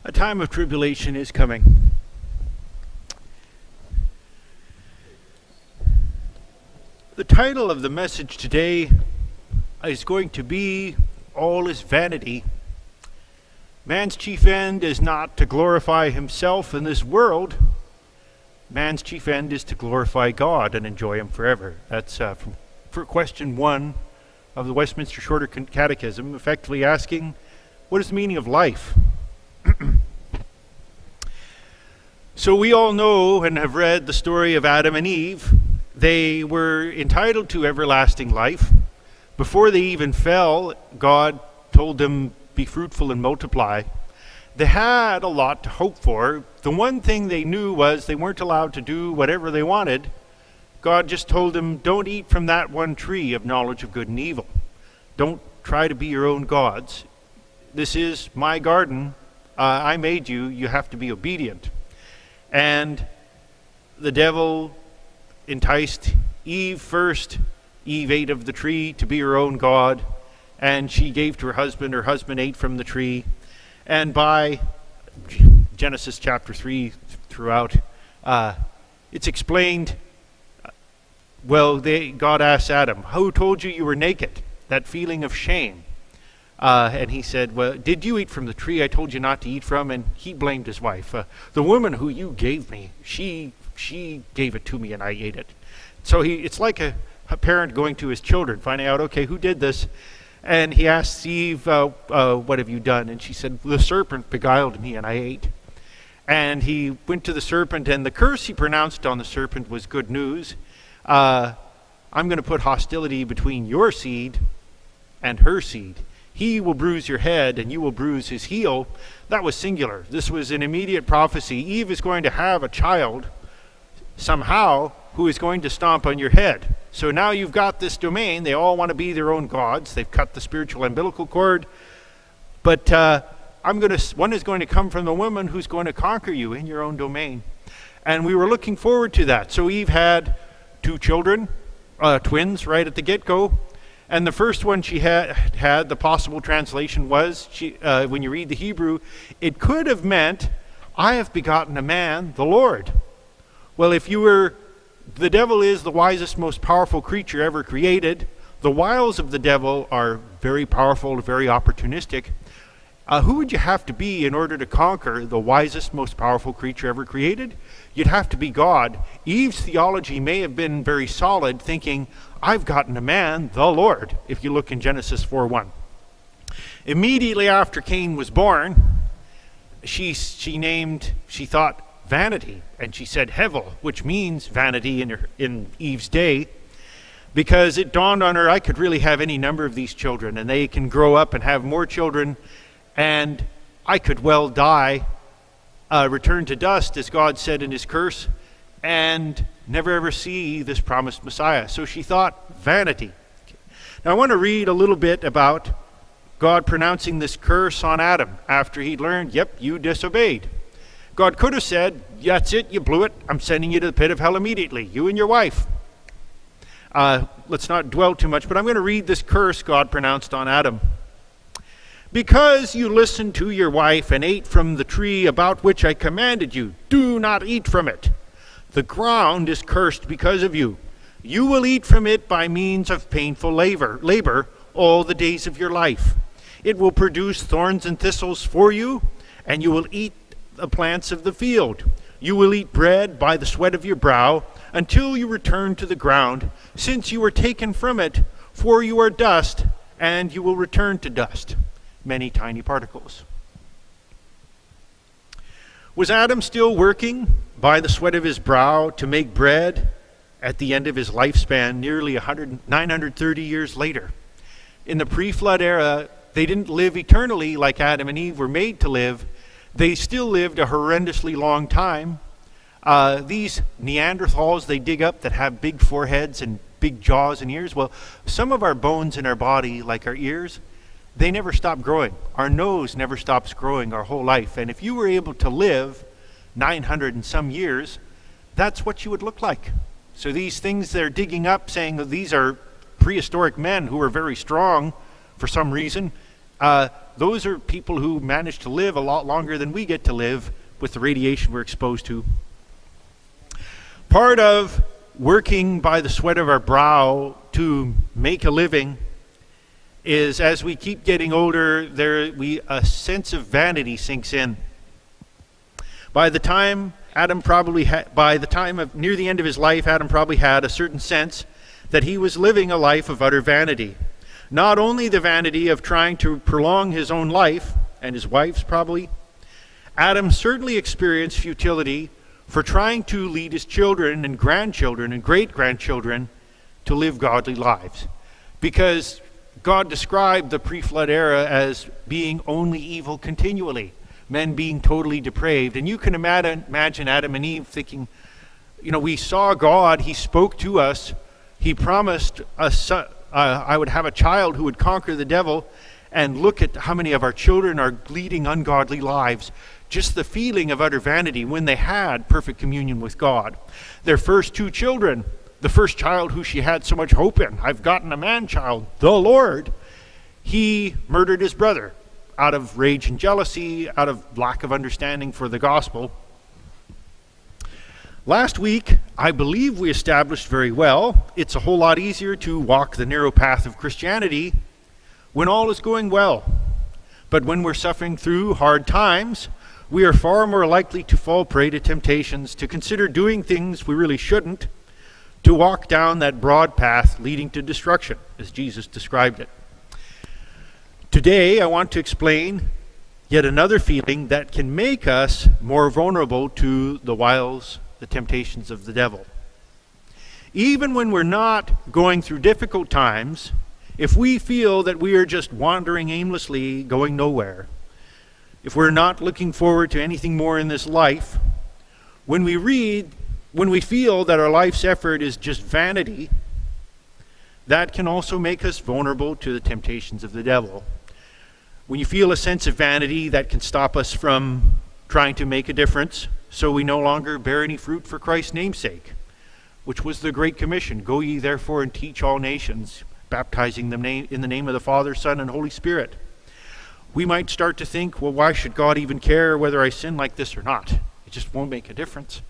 A time of tribulation is coming. The title of the message today is going to be All is Vanity. Man's chief end is not to glorify himself in this world. Man's chief end is to glorify God and enjoy him forever. That's for question 1 of the Westminster Shorter Catechism, effectively asking, what is the meaning of life? So we all know and have read the story of Adam and Eve. They were entitled to everlasting life. Before they even fell, God told them, be fruitful and multiply. They had a lot to hope for. The one thing they knew was they weren't allowed to do whatever they wanted. God just told them, don't eat from that one tree of knowledge of good and evil. Don't try to be your own gods. This is my garden. I made you. You have to be obedient. And the devil enticed Eve first. Eve ate of the tree to be her own god, and she gave to her husband. Her husband ate from the tree. And by Genesis chapter 3 throughout, it's explained, God asked Adam, who told you you were naked? That feeling of shame. And he said, well, did you eat from the tree I told you not to eat from? And he blamed his wife. The woman who you gave me, she gave it to me and I ate it. So it's like a parent going to his children, finding out, okay, who did this? And he asked Eve, what have you done? And she said, the serpent beguiled me and I ate. And he went to the serpent, and the curse he pronounced on the serpent was good news. I'm going to put hostility between your seed and her seed. He will bruise your head and you will bruise his heel. That was singular. This was an immediate prophecy. Eve is going to have a child somehow who is going to stomp on your head. So now you've got this domain. They all want to be their own gods. They've cut the spiritual umbilical cord. But one is going to come from the woman who's going to conquer you in your own domain. And we were looking forward to that. So Eve had 2 children, twins right at the get-go. And the first one she had, the possible translation was, when you read the Hebrew, it could have meant, I have begotten a man, the Lord. Well, the devil is the wisest, most powerful creature ever created. The wiles of the devil are very powerful, very opportunistic. Who would you have to be in order to conquer the wisest, most powerful creature ever created? You'd have to be God. Eve's theology may have been very solid, thinking, I've gotten a man, the Lord, if you look in Genesis 4:1. Immediately after Cain was born, she thought Vanity, and she said Hevel, which means vanity in Eve's day, because it dawned on her, I could really have any number of these children, and they can grow up and have more children, and I could well die, return to dust, as God said in his curse, and never ever see this promised Messiah. So she thought vanity. Now I want to read a little bit about God pronouncing this curse on Adam after he'd learned, yep, you disobeyed. God could have said, that's it, you blew it, I'm sending you to the pit of hell immediately, you and your wife. Let's not dwell too much, but I'm going to read this curse God pronounced on Adam. Because you listened to your wife and ate from the tree about which I commanded you, do not eat from it. The ground is cursed because of you. You will eat from it by means of painful labor all the days of your life. It will produce thorns and thistles for you, and you will eat the plants of the field. You will eat bread by the sweat of your brow until you return to the ground, since you were taken from it, for you are dust, and you will return to dust. Many tiny particles. Was Adam still working by the sweat of his brow to make bread at the end of his lifespan, nearly 930 years later? In the pre-flood era, they didn't live eternally like Adam and Eve were made to live. They still lived a horrendously long time. These Neanderthals they dig up that have big foreheads and big jaws and ears, well, some of our bones in our body, like our ears, they never stop growing. Our nose never stops growing our whole life. And if you were able to live 900 and some years, that's what you would look like. So these things they're digging up, saying that these are prehistoric men who were very strong for some reason, those are people who manage to live a lot longer than we get to live with the radiation we're exposed to. Part of working by the sweat of our brow to make a living is, as we keep getting older, a sense of vanity sinks in. By the time near the end of his life, Adam probably had a certain sense that he was living a life of utter vanity. Not only the vanity of trying to prolong his own life, and his wife's probably, Adam certainly experienced futility for trying to lead his children and grandchildren and great-grandchildren to live godly lives. Because God described the pre-flood era as being only evil continually, men being totally depraved. And you can imagine Adam and Eve thinking, we saw God, he spoke to us, he promised us, I would have a child who would conquer the devil, and look at how many of our children are leading ungodly lives. Just the feeling of utter vanity when they had perfect communion with God. Their first two children, the first child who she had so much hope in, I've gotten a man-child, the Lord, he murdered his brother out of rage and jealousy, out of lack of understanding for the gospel. Last week, I believe we established very well, it's a whole lot easier to walk the narrow path of Christianity when all is going well. But when we're suffering through hard times, we are far more likely to fall prey to temptations, to consider doing things we really shouldn't, to walk down that broad path leading to destruction, as Jesus described it. Today, I want to explain yet another feeling that can make us more vulnerable to the wiles, the temptations of the devil. Even when we're not going through difficult times, if we feel that we are just wandering aimlessly, going nowhere, if we're not looking forward to anything more in this life, when we feel that our life's effort is just vanity, that can also make us vulnerable to the temptations of the devil. When you feel a sense of vanity, that can stop us from trying to make a difference, so we no longer bear any fruit for Christ's namesake, which was the Great Commission. Go ye therefore and teach all nations, baptizing them in the name of the Father, Son, and Holy Spirit. We might start to think, well, why should God even care whether I sin like this or not? It just won't make a difference.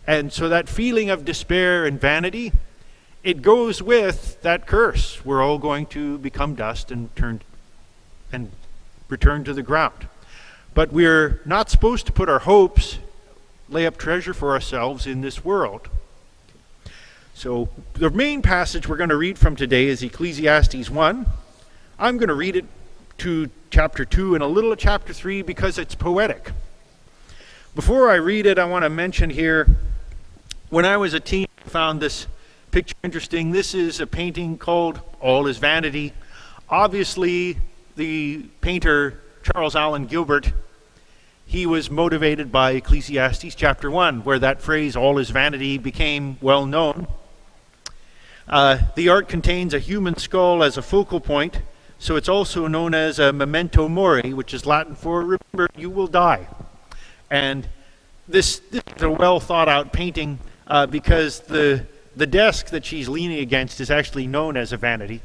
And so that feeling of despair and vanity, it goes with that curse. We're all going to become dust and return to the ground. But we're not supposed to put our hopes, lay up treasure for ourselves in this world. So the main passage we're going to read from today is Ecclesiastes 1. I'm going to read it to chapter 2 and a little of chapter 3 because it's poetic. Before I read it, I want to mention here, when I was a teen, I found this picture interesting. This is a painting called All is Vanity. Obviously, the painter Charles Allen Gilbert, he was motivated by Ecclesiastes chapter 1, where that phrase, all is vanity, became well known. The art contains a human skull as a focal point, so it's also known as a memento mori, which is Latin for remember, you will die. And this is a well thought out painting because the desk that she's leaning against is actually known as a vanity.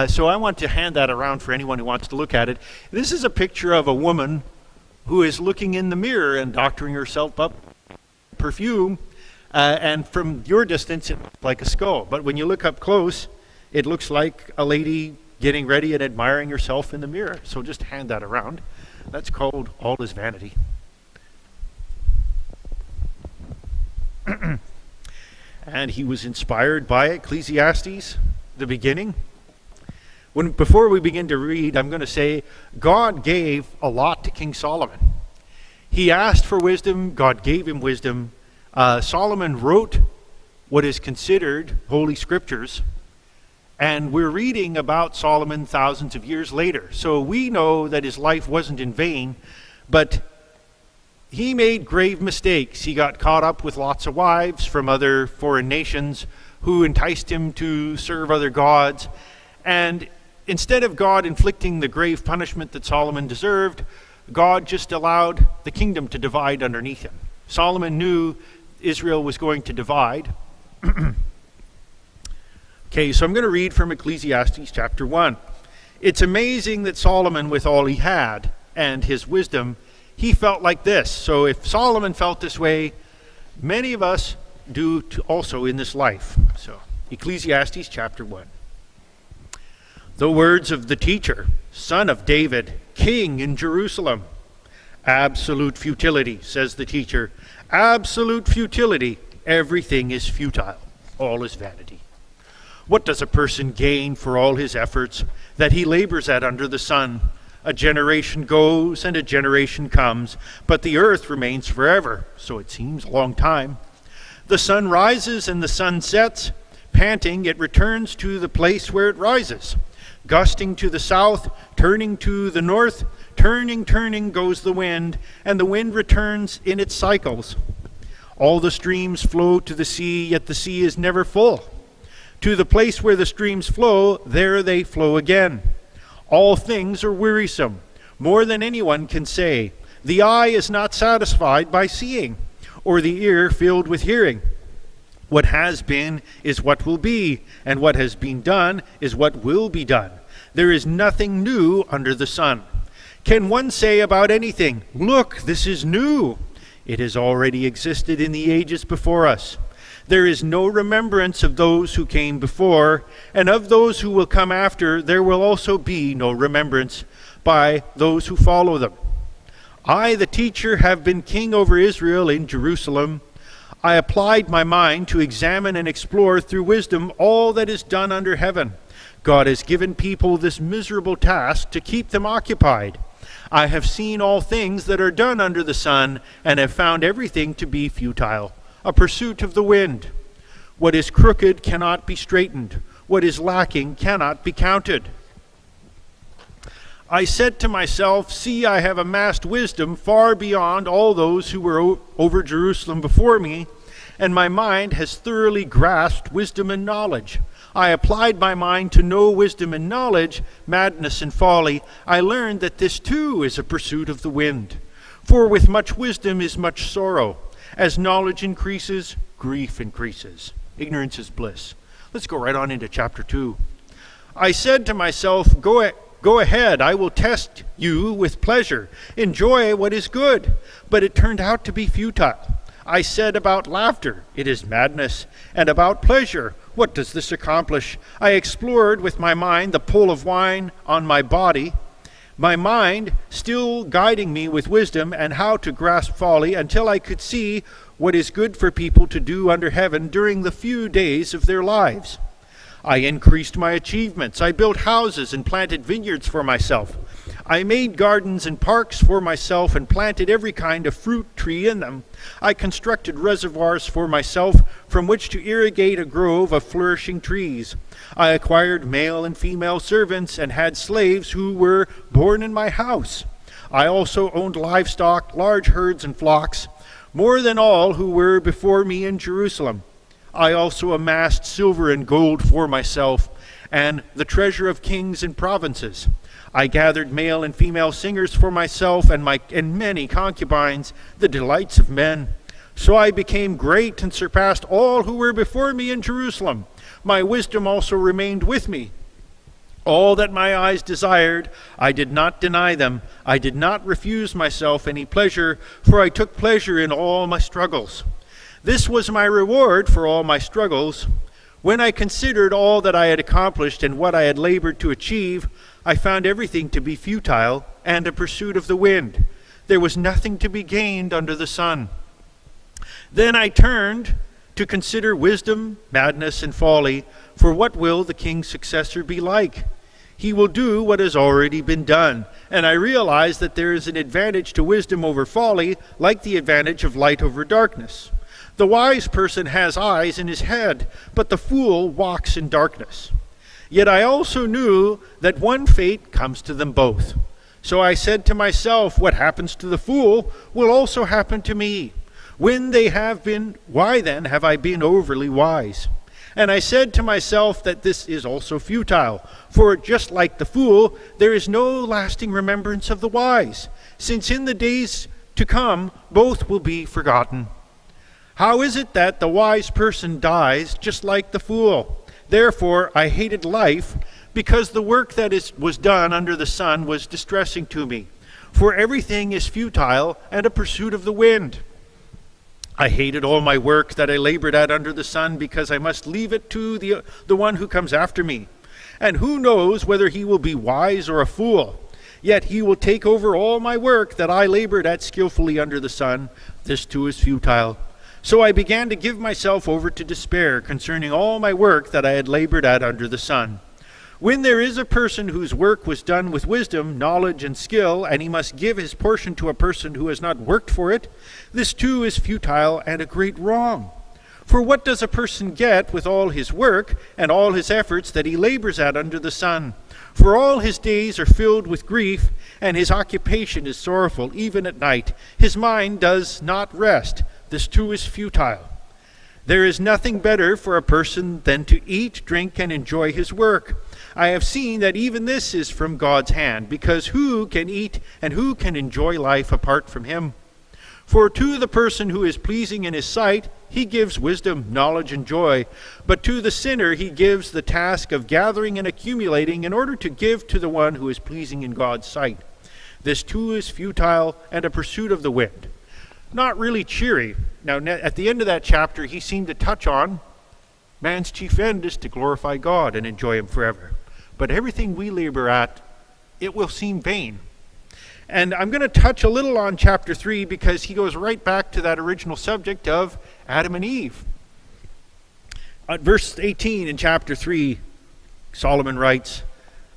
So I want to hand that around for anyone who wants to look at it. This is a picture of a woman who is looking in the mirror and doctoring herself up perfume, and from your distance it looks like a skull. But when you look up close, it looks like a lady getting ready and admiring herself in the mirror. So just hand that around. That's called All is Vanity. And he was inspired by Ecclesiastes, the beginning. Before we begin to read, I'm going to say God gave a lot to King Solomon. He asked for wisdom, God gave him wisdom. Solomon wrote what is considered Holy Scriptures, and we're reading about Solomon thousands of years later. So we know that his life wasn't in vain, but he made grave mistakes. He got caught up with lots of wives from other foreign nations who enticed him to serve other gods. And instead of God inflicting the grave punishment that Solomon deserved, God just allowed the kingdom to divide underneath him. Solomon knew Israel was going to divide. Okay, so I'm going to read from Ecclesiastes chapter 1. It's amazing that Solomon, with all he had and his wisdom, he felt like this. So if Solomon felt this way, many of us do also in this life. So Ecclesiastes chapter 1. The words of the teacher, son of David, king in Jerusalem. Absolute futility, says the teacher. Absolute futility. Everything is futile. All is vanity. What does a person gain for all his efforts that he labors at under the sun? A generation goes and a generation comes, but the earth remains forever, so it seems a long time. The sun rises and the sun sets. Panting, it returns to the place where it rises. Gusting to the south, turning to the north, turning goes the wind, and the wind returns in its cycles. All the streams flow to the sea, yet the sea is never full. To the place where the streams flow, there they flow again. All things are wearisome, more than anyone can say. The eye is not satisfied by seeing, or the ear filled with hearing. What has been is what will be, and what has been done is what will be done. There is nothing new under the sun. Can one say about anything, "Look, this is new"? It has already existed in the ages before us. There is no remembrance of those who came before, and of those who will come after there will also be no remembrance by those who follow them. I, the teacher, have been king over Israel in Jerusalem. I applied my mind to examine and explore through wisdom all that is done under heaven. God has given people this miserable task to keep them occupied. I have seen all things that are done under the sun, and have found everything to be futile, a pursuit of the wind. What is crooked cannot be straightened. What is lacking cannot be counted. I said to myself, "See, I have amassed wisdom far beyond all those who were over Jerusalem before me, and my mind has thoroughly grasped wisdom and knowledge. I applied my mind to know wisdom and knowledge, madness and folly. I learned that this too is a pursuit of the wind. For with much wisdom is much sorrow. As knowledge increases, grief increases. Ignorance is bliss." Let's go right on into chapter 2. I said to myself, Go ahead, I will test you with pleasure. Enjoy what is good. But it turned out to be futile. I said about laughter, "It is madness." And about pleasure, "What does this accomplish?" I explored with my mind the pull of wine on my body, my mind still guiding me with wisdom and how to grasp folly, until I could see what is good for people to do under heaven during the few days of their lives. I increased my achievements. I built houses and planted vineyards for myself. I made gardens and parks for myself and planted every kind of fruit tree in them. I constructed reservoirs for myself from which to irrigate a grove of flourishing trees. I acquired male and female servants and had slaves who were born in my house. I also owned livestock, large herds and flocks, more than all who were before me in Jerusalem. I also amassed silver and gold for myself, and the treasure of kings and provinces. I gathered male and female singers for myself, and many concubines, the delights of men. So I became great and surpassed all who were before me in Jerusalem. My wisdom also remained with me. All that my eyes desired, I did not deny them. I did not refuse myself any pleasure, for I took pleasure in all my struggles. This was my reward for all my struggles. When I considered all that I had accomplished and what I had labored to achieve, I found everything to be futile and a pursuit of the wind. There was nothing to be gained under the sun. Then I turned to consider wisdom, madness, and folly, for what will the king's successor be like? He will do what has already been done, and I realized that there is an advantage to wisdom over folly, like the advantage of light over darkness. The wise person has eyes in his head, but the fool walks in darkness. Yet I also knew that one fate comes to them both. So I said to myself, what happens to the fool will also happen to me. When they have been, why then have I been overly wise? And I said to myself that this is also futile, for just like the fool, there is no lasting remembrance of the wise, since in the days to come both will be forgotten. How is it that the wise person dies just like the fool? Therefore I hated life because the work that was done under the sun was distressing to me. For everything is futile and a pursuit of the wind. I hated all my work that I labored at under the sun, because I must leave it to the one who comes after me. And who knows whether he will be wise or a fool? Yet he will take over all my work that I labored at skillfully under the sun. This too is futile. So I began to give myself over to despair concerning all my work that I had labored at under the sun. When there is a person whose work was done with wisdom, knowledge, and skill, and he must give his portion to a person who has not worked for it, this too is futile and a great wrong. For what does a person get with all his work and all his efforts that he labors at under the sun? For all his days are filled with grief, and his occupation is sorrowful even at night. His mind does not rest. This too is futile. There is nothing better for a person than to eat, drink, and enjoy his work. I have seen that even this is from God's hand, because who can eat and who can enjoy life apart from him? For to the person who is pleasing in his sight, he gives wisdom, knowledge, and joy. But to the sinner he gives the task of gathering and accumulating in order to give to the one who is pleasing in God's sight. This too is futile and a pursuit of the wind. Not really cheery. Now, at the end of that chapter, he seemed to touch on man's chief end is to glorify God and enjoy him forever. But everything we labor at, it will seem vain. And I'm going to touch a little on chapter 3 because he goes right back to that original subject of Adam and Eve. At verse 18 in chapter 3, Solomon writes,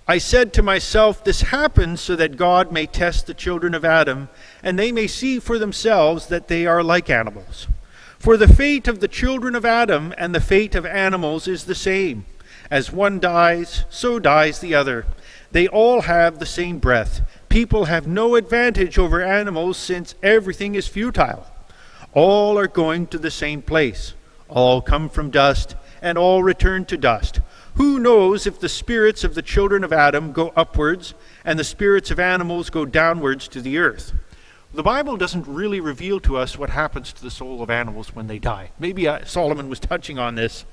I said to myself, this happens so that God may test the children of Adam, and they may see for themselves that they are like animals. For the fate of the children of Adam and the fate of animals is the same. As one dies, so dies the other. They all have the same breath. People have no advantage over animals, since everything is futile. All are going to the same place. All come from dust, and all return to dust. Who knows if the spirits of the children of Adam go upwards, and the spirits of animals go downwards to the earth? The Bible doesn't really reveal to us what happens to the soul of animals when they die. Maybe Solomon was touching on this.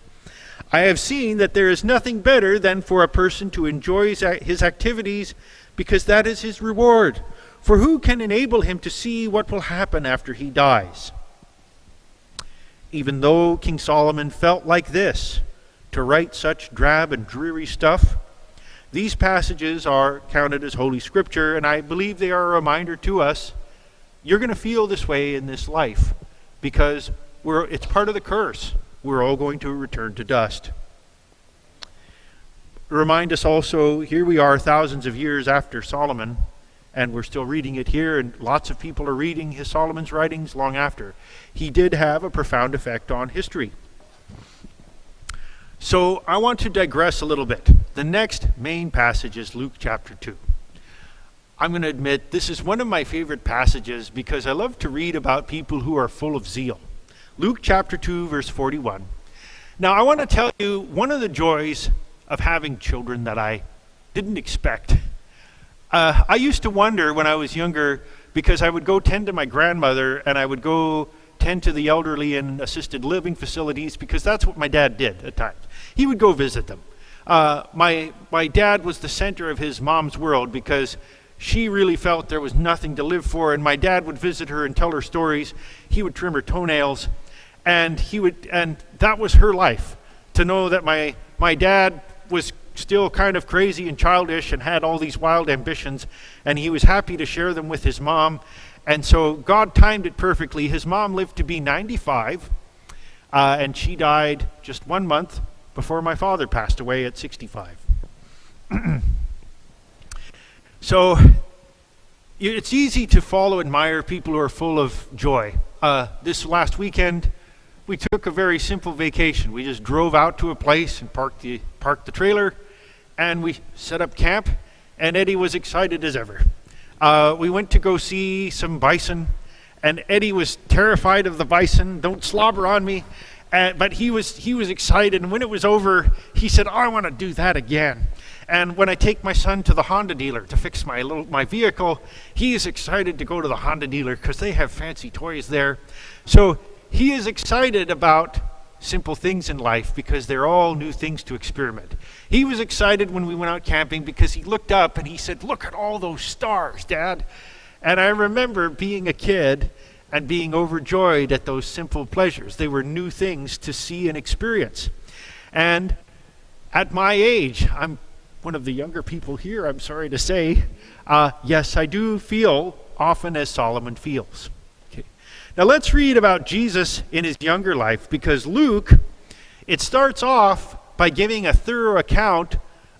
I have seen that there is nothing better than for a person to enjoy his activities, because that is his reward. For who can enable him to see what will happen after he dies? Even though King Solomon felt like this, to write such drab and dreary stuff, these passages are counted as Holy Scripture, and I believe they are a reminder to us, you're going to feel this way in this life, because it's part of the curse. We're all going to return to dust. Remind us also, here we are thousands of years after Solomon, and we're still reading it here, and lots of people are reading Solomon's writings long after. He did have a profound effect on history. So I want to digress a little bit. The next main passage is Luke chapter 2. I'm going to admit this is one of my favorite passages because I love to read about people who are full of zeal. Luke chapter 2, verse 41. Now I want to tell you one of the joys of having children that I didn't expect. I used to wonder when I was younger, because I would go tend to my grandmother and I would go tend to the elderly in assisted living facilities, because that's what my dad did at times. He would go visit them. My dad was the center of his mom's world, because she really felt there was nothing to live for, and my dad would visit her and tell her stories. He would trim her toenails, and that was her life. To know that my dad was still kind of crazy and childish and had all these wild ambitions, and he was happy to share them with his mom. And so God timed it perfectly. His mom lived to be 95, and she died just 1 month before my father passed away at 65. So it's easy to admire people who are full of joy. This last weekend, we took a very simple vacation. We just drove out to a place and parked the trailer, and we set up camp, and Eddie was excited as ever. We went to go see some bison, and Eddie was terrified of the bison. Don't slobber on me. But he was excited, and when it was over, he said, I want to do that again. And when I take my son to the Honda dealer to fix my vehicle, he is excited to go to the Honda dealer because they have fancy toys there. So he is excited about simple things in life because they're all new things to experiment. He was excited when we went out camping because he looked up and he said, "Look at all those stars, Dad." And I remember being a kid and being overjoyed at those simple pleasures. They were new things to see and experience. And at my age, I'm one of the younger people here, I'm sorry to say, yes, I do feel often as Solomon feels. Okay. Now let's read about Jesus in his younger life, because Luke, it starts off by giving a thorough account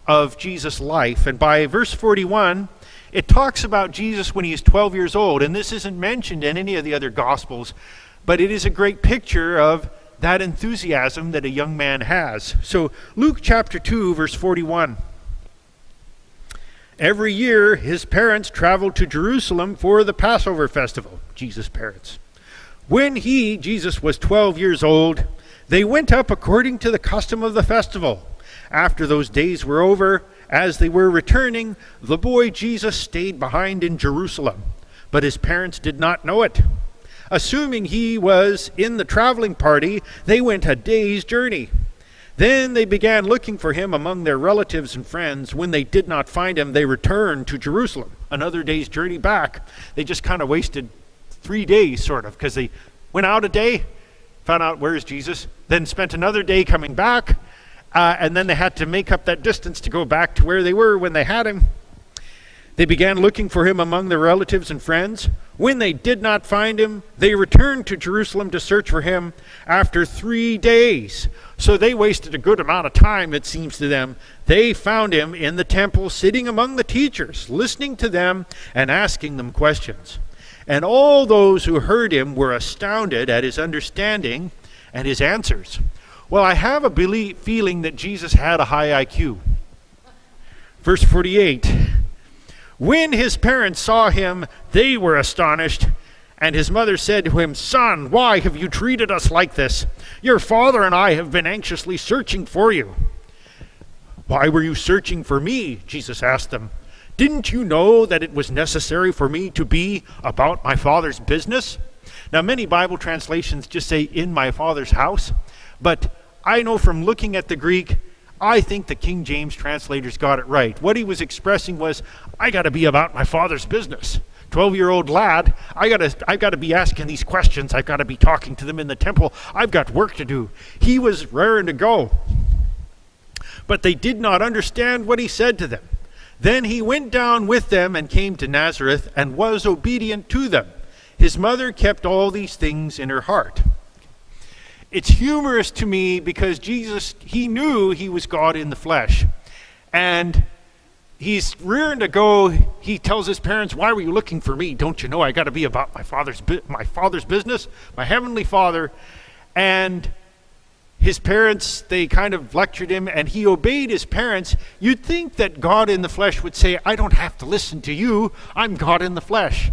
of Jesus' life. And by verse 41, it talks about Jesus when he is 12 years old. And this isn't mentioned in any of the other Gospels, but it is a great picture of that enthusiasm that a young man has. So Luke chapter 2, verse 41. Every year, his parents traveled to Jerusalem for the Passover festival, Jesus' parents. When he, Jesus, was 12 years old, they went up according to the custom of the festival. After those days were over, as they were returning, the boy Jesus stayed behind in Jerusalem, but his parents did not know it. Assuming he was in the traveling party, they went a day's journey. Then they began looking for him among their relatives and friends. When they did not find him, they returned to Jerusalem. Another day's journey back. They just kind of wasted 3 days, sort of, because they went out a day, found out where's Jesus, then spent another day coming back, and then they had to make up that distance to go back to where they were when they had him. They began looking for him among their relatives and friends. When they did not find him, they returned to Jerusalem to search for him after 3 days. So they wasted a good amount of time, it seems to them. They found him in the temple, sitting among the teachers, listening to them and asking them questions. And all those who heard him were astounded at his understanding and his answers. Well, I have a feeling that Jesus had a high IQ. Verse 48. When his parents saw him, they were astonished. And his mother said to him, "Son, why have you treated us like this? Your father and I have been anxiously searching for you." "Why were you searching for me?" Jesus asked them. "Didn't you know that it was necessary for me to be about my Father's business?" Now, many Bible translations just say "in my Father's house," but I know from looking at the Greek, I think the King James translators got it right. What he was expressing was, I got to be about my Father's business. 12-year-old lad, I got to be asking these questions. I've got to be talking to them in the temple. I've got work to do. He was raring to go. But they did not understand what he said to them. Then he went down with them and came to Nazareth and was obedient to them. His mother kept all these things in her heart. It's humorous to me because Jesus, he knew he was God in the flesh. And he's rearing to go. He tells his parents, "Why were you looking for me? Don't you know I got to be about my father's business, my heavenly Father?" And his parents, they kind of lectured him, and he obeyed his parents. You'd think that God in the flesh would say, "I don't have to listen to you. I'm God in the flesh."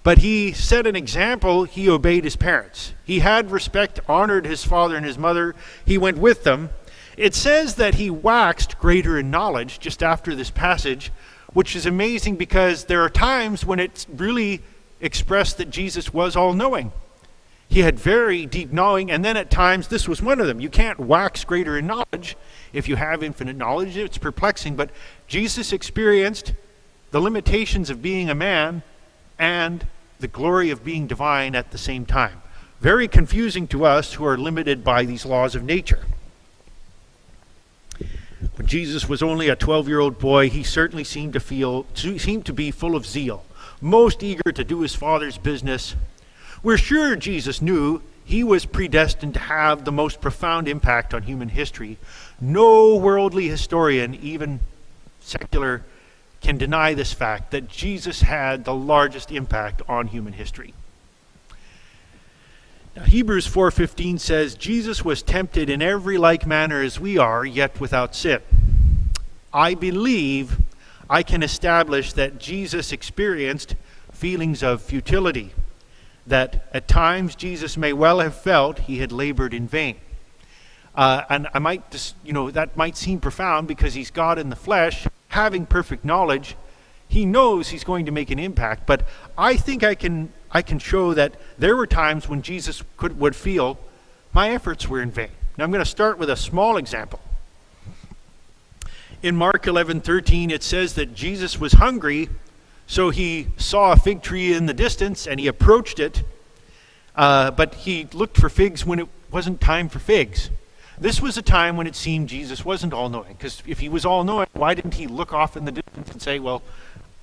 But he set an example. He obeyed his parents. He had respect, honored his father and his mother. He went with them. It says that he waxed greater in knowledge just after this passage, which is amazing because there are times when it's really expressed that Jesus was all-knowing. He had very deep knowing, and then at times this was one of them. You can't wax greater in knowledge if you have infinite knowledge. It's perplexing, but Jesus experienced the limitations of being a man and the glory of being divine at the same time. Very confusing to us who are limited by these laws of nature. When Jesus was only a 12-year-old boy, he certainly seemed to be full of zeal, most eager to do his Father's business. We're sure Jesus knew he was predestined to have the most profound impact on human history. No worldly historian, even secular, can deny this fact that Jesus had the largest impact on human history. Now, Hebrews 4:15 says, Jesus was tempted in every like manner as we are, yet without sin. I believe I can establish that Jesus experienced feelings of futility, that at times Jesus may well have felt he had labored in vain. And I might just, that might seem profound because he's God in the flesh, having perfect knowledge. He knows he's going to make an impact, but I think I can show that there were times when Jesus would feel my efforts were in vain. Now I'm going to start with a small example. In Mark 11:13, it says that Jesus was hungry, so he saw a fig tree in the distance and he approached it, but he looked for figs when it wasn't time for figs. This was a time when it seemed Jesus wasn't all-knowing, because if he was all-knowing, why didn't he look off in the distance and say, well,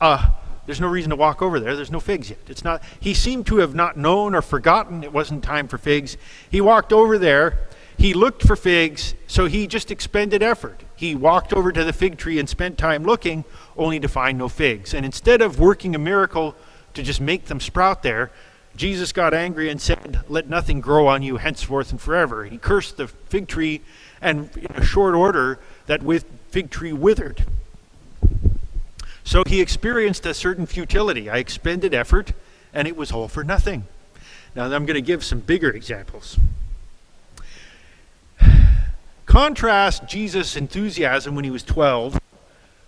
there's no reason to walk over there. There's no figs yet. It's not. He seemed to have not known or forgotten it wasn't time for figs. He walked over there. He looked for figs, so he just expended effort. He walked over to the fig tree and spent time looking, only to find no figs. And instead of working a miracle to just make them sprout there, Jesus got angry and said, "Let nothing grow on you henceforth and forever." He cursed the fig tree, and in a short order, that fig tree withered. So he experienced a certain futility. I expended effort, and it was all for nothing. Now I'm going to give some bigger examples. Contrast Jesus' enthusiasm when he was 12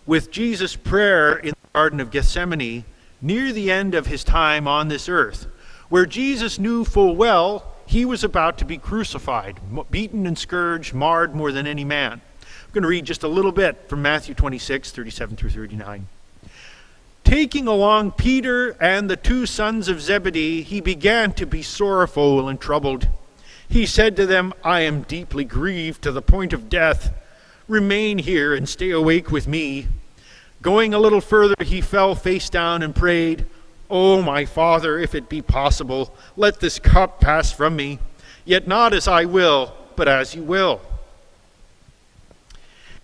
with Jesus' prayer in the Garden of Gethsemane near the end of his time on this earth, where Jesus knew full well he was about to be crucified, beaten and scourged, marred more than any man. I'm going to read just a little bit from Matthew 26:37 through 39. Taking along Peter and the 2 sons of Zebedee, he began to be sorrowful and troubled. He said to them, "I am deeply grieved to the point of death. Remain here and stay awake with me." Going a little further, he fell face down and prayed, "Oh, my Father, if it be possible, let this cup pass from me. Yet not as I will, but as you will."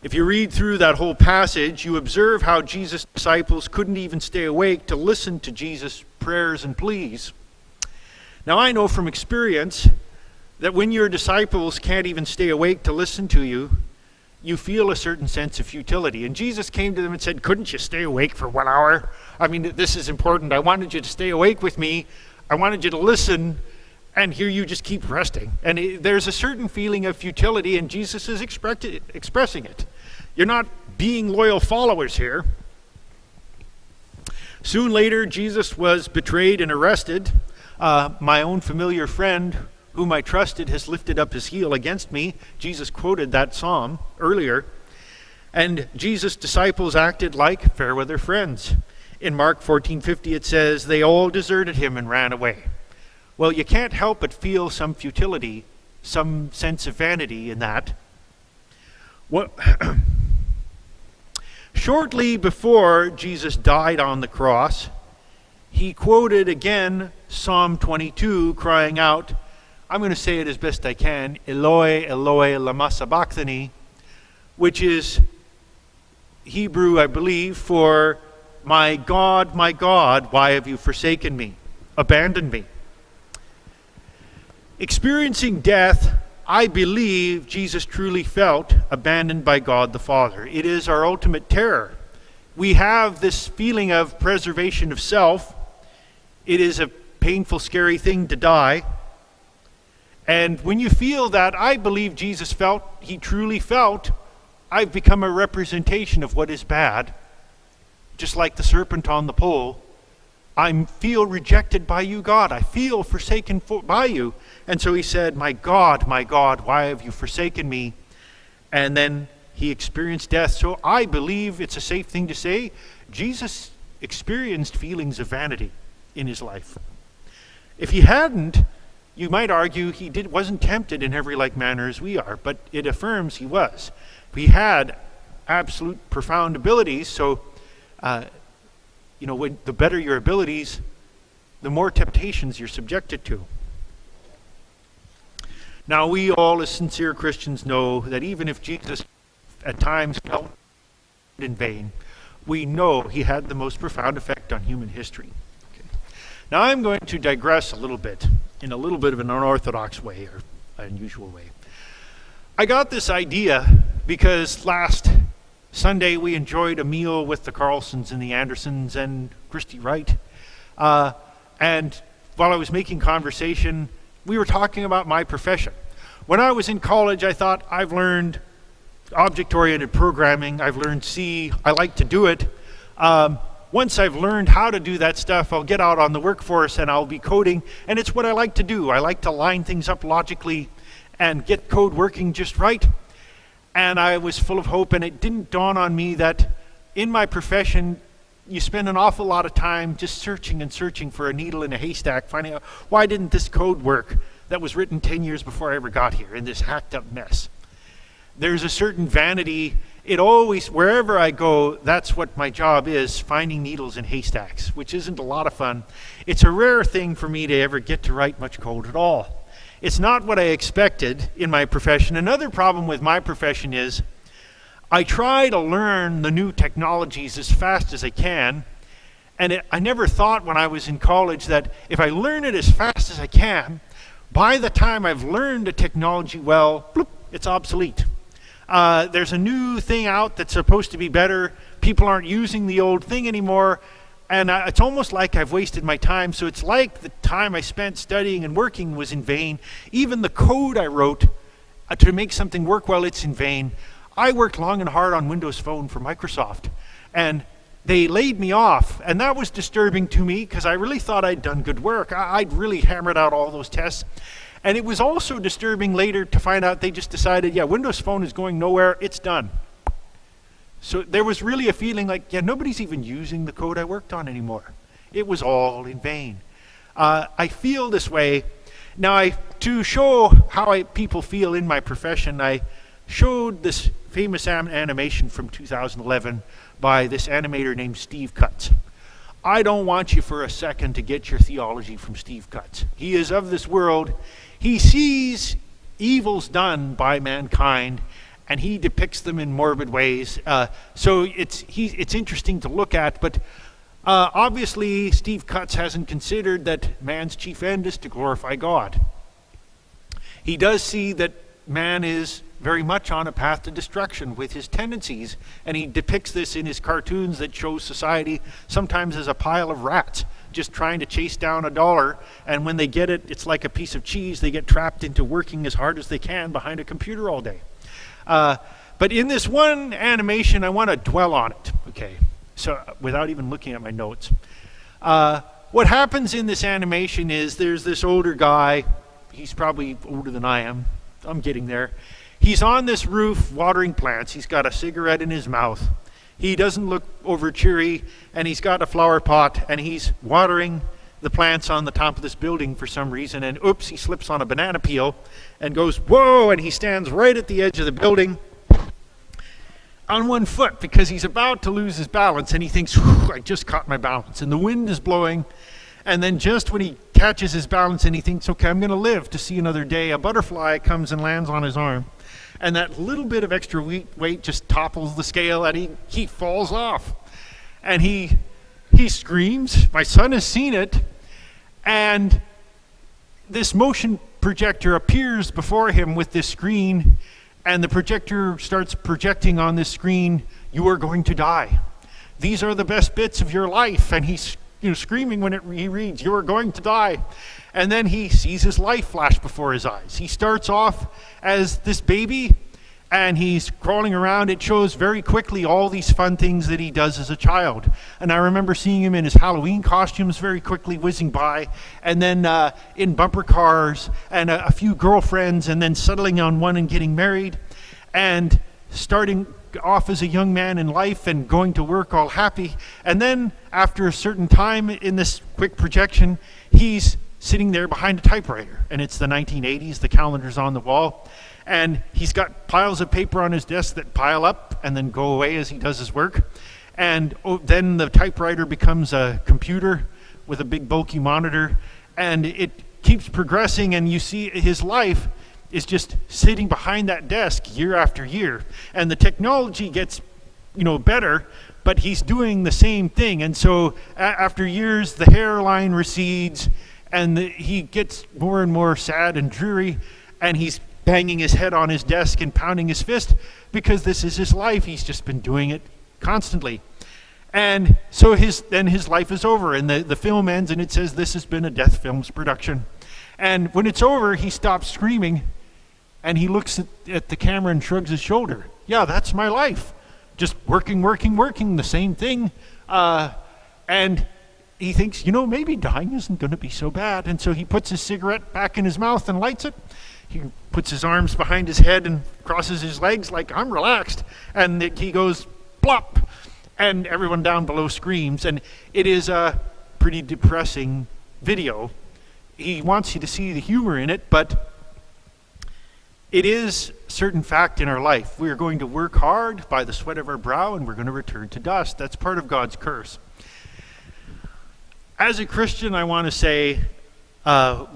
If you read through that whole passage, you observe how Jesus' disciples couldn't even stay awake to listen to Jesus' prayers and pleas. Now, I know from experience that when your disciples can't even stay awake to listen to you, you feel a certain sense of futility. And Jesus came to them and said, "Couldn't you stay awake for 1 hour? I mean, this is important. I wanted you to stay awake with me. I wanted you to listen, and here you just keep resting." And there's a certain feeling of futility, and Jesus is expressing it. You're not being loyal followers here. Soon later, Jesus was betrayed and arrested. My own familiar friend, whom I trusted, has lifted up his heel against me. Jesus quoted that psalm earlier. And Jesus' disciples acted like fair weather friends. In Mark 14:50 it says, "They all deserted him and ran away." Well, you can't help but feel some futility, some sense of vanity in that. Shortly before Jesus died on the cross, he quoted again Psalm 22, crying out, I'm going to say it as best I can, "Eloi, Eloi, lama sabachthani," which is Hebrew, I believe, for my God, why have you forsaken me, abandoned me?" Experiencing death, I believe Jesus truly felt abandoned by God the Father. It is our ultimate terror. We have this feeling of preservation of self. It is a painful, scary thing to die. And when you feel that, I believe Jesus felt, he truly felt, I've become a representation of what is bad. Just like the serpent on the pole, I feel rejected by you, God. I feel forsaken by you. And so he said, my God, why have you forsaken me?" And then he experienced death. So I believe it's a safe thing to say, Jesus experienced feelings of vanity in his life. If he hadn't, you might argue he wasn't tempted in every like manner as we are, but it affirms he was. He had absolute profound abilities, so when the better your abilities, the more temptations you're subjected to. Now, we all as sincere Christians know that even if Jesus at times felt in vain, we know he had the most profound effect on human history. Okay. Now, I'm going to digress a little bit, in a little bit of an unorthodox way, or unusual way. I got this idea because last Sunday we enjoyed a meal with the Carlsons and the Andersons and Christy Wright. And while I was making conversation, we were talking about my profession. When I was in college, I thought, I've learned object-oriented programming, I've learned C, I like to do it. Once I've learned how to do that stuff, I'll get out on the workforce and I'll be coding, and it's what I like to do. I like to line things up logically and get code working just right. And I was full of hope, and it didn't dawn on me that in my profession, you spend an awful lot of time just searching and searching for a needle in a haystack, finding out why didn't this code work that was written 10 years before I ever got here in this hacked up mess. There's a certain vanity. It always, wherever I go, that's what my job is, finding needles in haystacks, which isn't a lot of fun. It's a rare thing for me to ever get to write much code at all. It's not what I expected in my profession. Another problem with my profession is I try to learn the new technologies as fast as I can, and I never thought when I was in college that if I learn it as fast as I can, by the time I've learned a technology well, bloop, it's obsolete. There's a new thing out that's supposed to be better. People aren't using the old thing anymore, and it's almost like I've wasted my time. So it's like the time I spent studying and working was in vain. Even the code I wrote to make something work well, it's in vain. I worked long and hard on Windows Phone for Microsoft, and they laid me off, and that was disturbing to me because I really thought I'd done good work. I'd really hammered out all those tests. And it was also disturbing later to find out they just decided, yeah, Windows Phone is going nowhere, it's done. So there was really a feeling like, yeah, nobody's even using the code I worked on anymore. It was all in vain. I feel this way. Now, to show how people feel in my profession, I showed this famous animation from 2011 by this animator named Steve Cutts. I don't want you for a second to get your theology from Steve Cutts. He is of this world. He sees evils done by mankind, and he depicts them in morbid ways. So it's interesting to look at, but obviously Steve Cutts hasn't considered that man's chief end is to glorify God. He does see that man is very much on a path to destruction with his tendencies, and he depicts this in his cartoons that show society sometimes as a pile of rats just trying to chase down $1, and when they get it, it's like a piece of cheese. They get trapped into working as hard as they can behind a computer all day. But in this one animation, I want to dwell on it, okay, so without even looking at my notes. What happens in this animation is there's this older guy. He's probably older than I am. I'm getting there. He's on this roof watering plants. He's got a cigarette in his mouth. He doesn't look over cheery, and he's got a flower pot, and he's watering the plants on the top of this building for some reason, and oops, he slips on a banana peel and goes, whoa, and he stands right at the edge of the building on one foot because he's about to lose his balance, and he thinks, I just caught my balance, and the wind is blowing, and then just when he catches his balance and he thinks, okay, I'm going to live to see another day, a butterfly comes and lands on his arm. And that little bit of extra weight just topples the scale, and he falls off. And he screams. My son has seen it. And this motion projector appears before him with this screen, and the projector starts projecting on this screen, you are going to die. These are the best bits of your life. And he's screaming when he reads, you are going to die. And then he sees his life flash before his eyes. He starts off as this baby, and he's crawling around. It shows very quickly all these fun things that he does as a child. And I remember seeing him in his Halloween costumes very quickly whizzing by, and then in bumper cars, and a few girlfriends, and then settling on one and getting married, and starting off as a young man in life and going to work all happy. And then after a certain time in this quick projection, he's sitting there behind a typewriter, and it's the 1980s, the calendar's on the wall, and he's got piles of paper on his desk that pile up and then go away as he does his work. And then the typewriter becomes a computer with a big bulky monitor, and it keeps progressing, and you see his life is just sitting behind that desk year after year, and the technology gets better, but he's doing the same thing. And so after years, the hairline recedes, and he gets more and more sad and dreary, and he's banging his head on his desk and pounding his fist because this is his life. He's just been doing it constantly. And so his life is over, and the film ends, and it says this has been a Death Films production. And when it's over, he stops screaming, and he looks at the camera and shrugs his shoulder. Yeah, that's my life. Just working, the same thing. And he thinks, maybe dying isn't going to be so bad. And so he puts his cigarette back in his mouth and lights it. he puts his arms behind his head and crosses his legs like, I'm relaxed. And he goes, plop, and everyone down below screams. And it is a pretty depressing video. He wants you to see the humor in it, but it is a certain fact in our life. We are going to work hard by the sweat of our brow, and we're going to return to dust. That's part of God's curse. As a Christian, I want to say,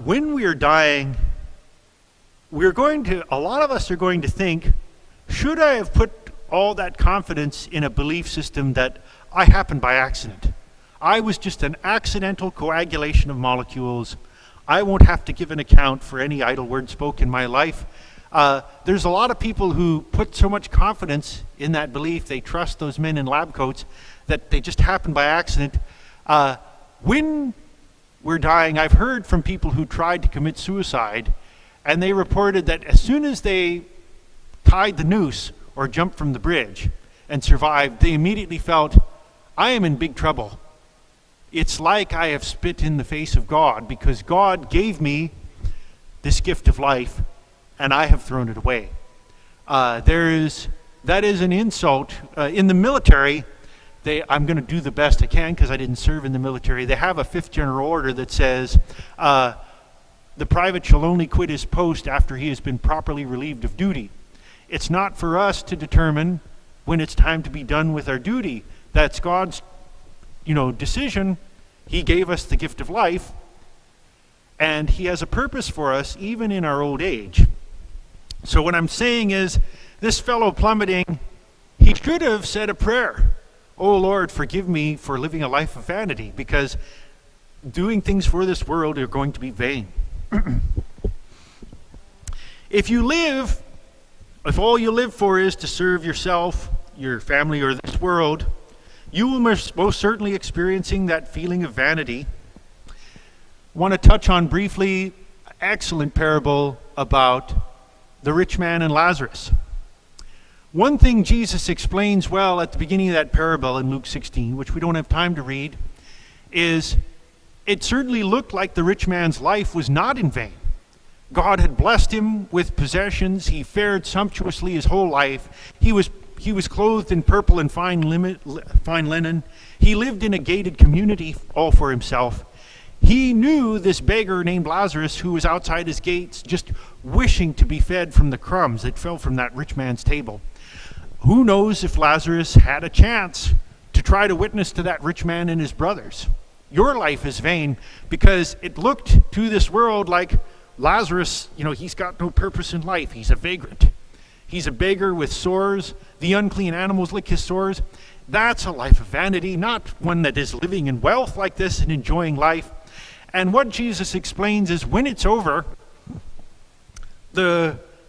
when we are dying, a lot of us are going to think, should I have put all that confidence in a belief system that I happened by accident? I was just an accidental coagulation of molecules. I won't have to give an account for any idle word spoke in my life. There's a lot of people who put so much confidence in that belief, they trust those men in lab coats, that they just happen by accident. When we're dying, I've heard from people who tried to commit suicide, and they reported that as soon as they tied the noose or jumped from the bridge and survived, they immediately felt, I am in big trouble. It's like I have spit in the face of God, because God gave me this gift of life, and I have thrown it away. That is an insult. In the military, I'm going to do the best I can because I didn't serve in the military. They have a 5th general order that says the private shall only quit his post after he has been properly relieved of duty. It's not for us to determine when it's time to be done with our duty. That's God's, decision. He gave us the gift of life, and he has a purpose for us even in our old age. So what I'm saying is, this fellow plummeting, he should have said a prayer. Oh Lord, forgive me for living a life of vanity, because doing things for this world are going to be vain. If all you live for is to serve yourself, your family, or this world, you will most certainly experiencing that feeling of vanity. I want to touch on briefly an excellent parable about the rich man and Lazarus. One thing Jesus explains well at the beginning of that parable in Luke 16, which we don't have time to read, is it certainly looked like the rich man's life was not in vain. God had blessed him with possessions. He fared sumptuously his whole life. He was clothed in purple and fine linen. He lived in a gated community all for himself. He knew this beggar named Lazarus who was outside his gates just wishing to be fed from the crumbs that fell from that rich man's table. Who knows if Lazarus had a chance to try to witness to that rich man and his brothers. Your life is vain, because it looked to this world like Lazarus, he's got no purpose in life. He's a vagrant. He's a beggar with sores. The unclean animals lick his sores. That's a life of vanity, not one that is living in wealth like this and enjoying life. And what Jesus explains is, when it's over,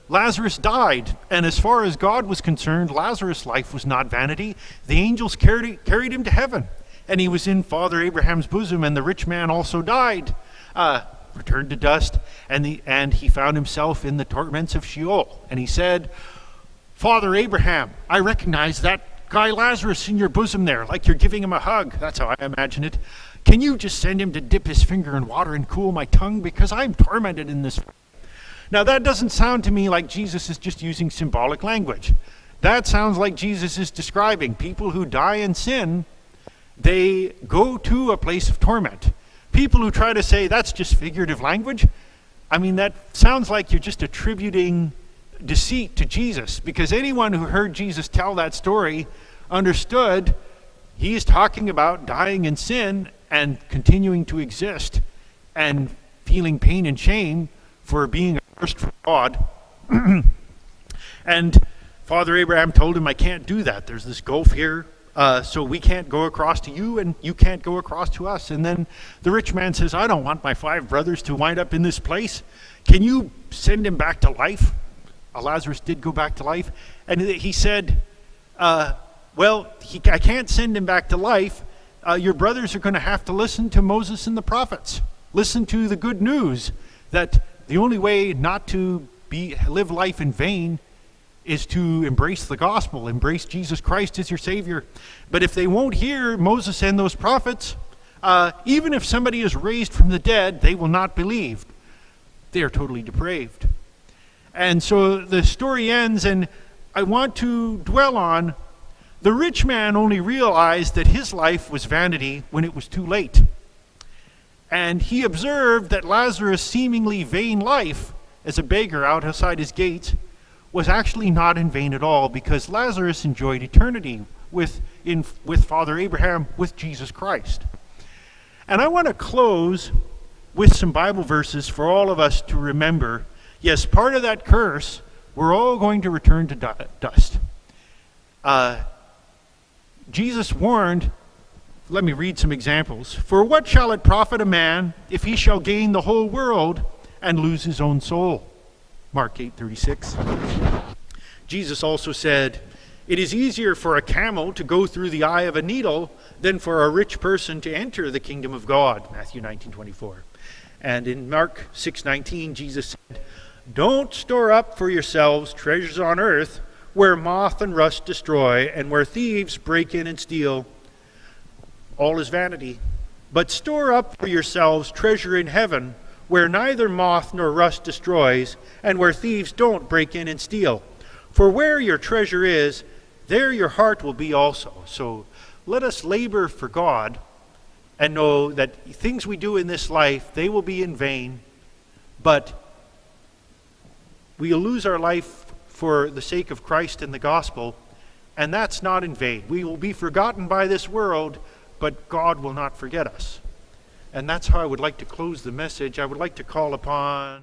Lazarus died. And as far as God was concerned, Lazarus' life was not vanity. The angels carried him to heaven. And he was in Father Abraham's bosom, and the rich man also died, returned to dust, and he found himself in the torments of Sheol. And he said, Father Abraham, I recognize that guy Lazarus in your bosom there, like you're giving him a hug. That's how I imagine it. Can you just send him to dip his finger in water and cool my tongue, because I'm tormented in this. Now that doesn't sound to me like Jesus is just using symbolic language. That sounds like Jesus is describing people who die in sin. They go to a place of torment. People who try to say that's just figurative language, that sounds like you're just attributing deceit to Jesus, because anyone who heard Jesus tell that story understood he's talking about dying in sin and continuing to exist and feeling pain and shame for being accursed from God. And Father Abraham told him, I can't do that. There's this gulf here, so we can't go across to you, and you can't go across to us. And then the rich man says, I don't want my 5 brothers to wind up in this place. Can you send him back to life? Lazarus did go back to life. And he said, I can't send him back to life. Your brothers are going to have to listen to Moses and the prophets. Listen to the good news that the only way not to live life in vain is to embrace the gospel, embrace Jesus Christ as your Savior. But if they won't hear Moses and those prophets, even if somebody is raised from the dead, they will not believe. They are totally depraved. And so the story ends, and I want to dwell on the rich man only realized that his life was vanity when it was too late. And he observed that Lazarus' seemingly vain life as a beggar outside his gates was actually not in vain at all, because Lazarus enjoyed eternity with Father Abraham, with Jesus Christ. And I want to close with some Bible verses for all of us to remember. Yes, part of that curse, we're all going to return to dust. Jesus warned, let me read some examples. For what shall it profit a man if he shall gain the whole world and lose his own soul? Mark 8:36. Jesus also said, it is easier for a camel to go through the eye of a needle than for a rich person to enter the kingdom of God. Matthew 19:24. And in Mark 6:19, Jesus said, don't store up for yourselves treasures on earth where moth and rust destroy and where thieves break in and steal. All is vanity. But store up for yourselves treasure in heaven where neither moth nor rust destroys and where thieves don't break in and steal. For where your treasure is, there your heart will be also. So let us labor for God and know that things we do in this life, they will be in vain, but we'll lose our life for the sake of Christ and the gospel, and that's not in vain. We will be forgotten by this world, but God will not forget us. And that's how I would like to close the message. I would like to call upon